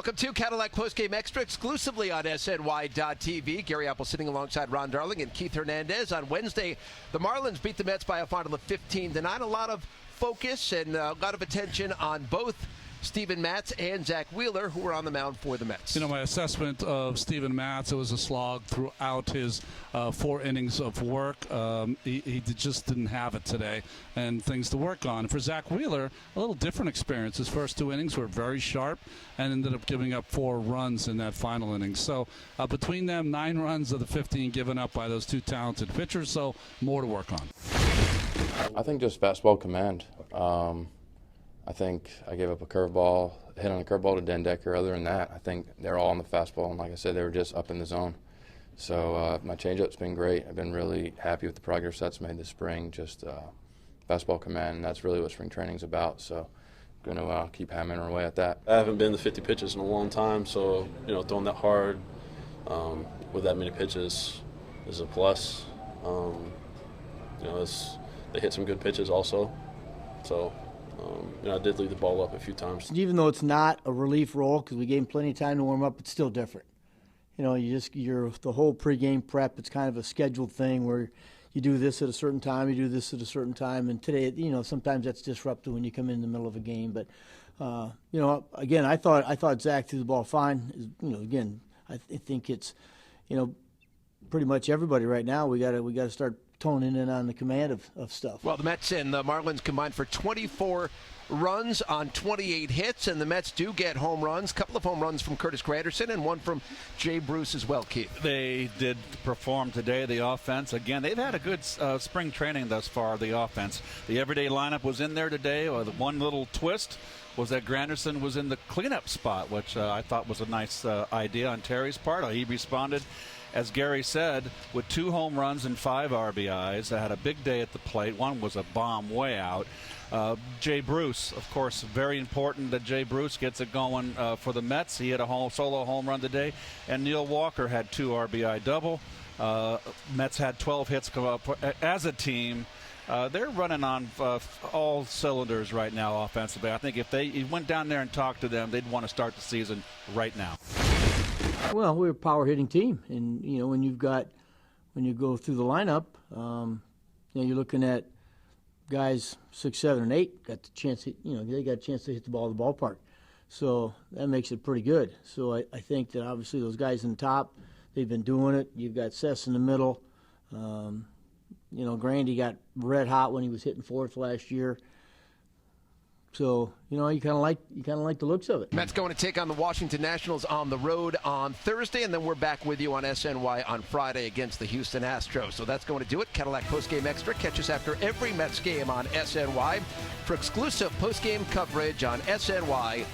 Welcome to Cadillac Postgame Extra, exclusively on SNY.TV. Gary Apple sitting alongside Ron Darling and Keith Hernandez. On Wednesday, the Marlins beat the Mets by a final of 15-9. A lot of focus and a lot of attention on both Steven Matz and Zach Wheeler, who were on the mound for the Mets. You know, my assessment of Steven Matz, it was a slog throughout his 4 innings of work. He just didn't have it today and things to work on. For Zach Wheeler, a little different experience. His first 2 innings were very sharp and ended up giving up 4 runs in that final inning. So between them, 9 runs of the 15 given up by those 2 talented pitchers, so more to work on. I think just fastball command. I think I gave up a curveball, hit on a curveball to Dendecker. Other than that, I think they're all on the fastball, and like I said, they were just up in the zone. So my changeup's been great. I've been really happy with the progress that's made this spring, just fastball command, and that's really what spring training's about. So I'm going to keep hammering away at that. I haven't been to 50 pitches in a long time, so throwing that hard with that many pitches is a plus. They hit some good pitches also, so. I did leave the ball up a few times. Even though it's not a relief role, because we gave him plenty of time to warm up, it's still different. You're the whole pregame prep. It's kind of a scheduled thing where you do this at a certain time, you do this at a certain time, and today, sometimes that's disruptive when you come in the middle of a game. But again, I thought Zach threw the ball fine. Again, I think it's, pretty much everybody right now. We got to start toning in on the command of stuff. Well, the Mets and the Marlins combined for 24 runs on 28 hits, and the Mets do get home runs. A couple of home runs from Curtis Granderson and one from Jay Bruce as well, Keith. They did perform today, the offense. Again, they've had a good spring training thus far, the offense. The everyday lineup was in there today. The one little twist was that Granderson was in the cleanup spot, which I thought was a nice idea on Terry's part. He responded, as Gary said, with 2 home runs and 5 RBIs. They had a big day at the plate. One was a bomb way out. Jay Bruce, of course, very important that Jay Bruce gets it going for the Mets. He had a solo home run today. And Neil Walker had 2 RBI double. Mets had 12 hits come up. As a team, they're running on all cylinders right now offensively. I think if you went down there and talked to them, they'd want to start the season right now. Well, we're a power hitting team, and when you go through the lineup, you're looking at guys 6, 7, and 8 got the chance. They got a chance to hit the ball in the ballpark, so that makes it pretty good. So I think that obviously those guys in the top, they've been doing it. You've got Sess in the middle. Grandy got red hot when he was hitting 4th last year. So, you kind of like the looks of it. Mets going to take on the Washington Nationals on the road on Thursday, and then we're back with you on SNY on Friday against the Houston Astros. So that's going to do it. Cadillac Postgame Extra. Catch us after every Mets game on SNY for exclusive postgame coverage on SNY.TV.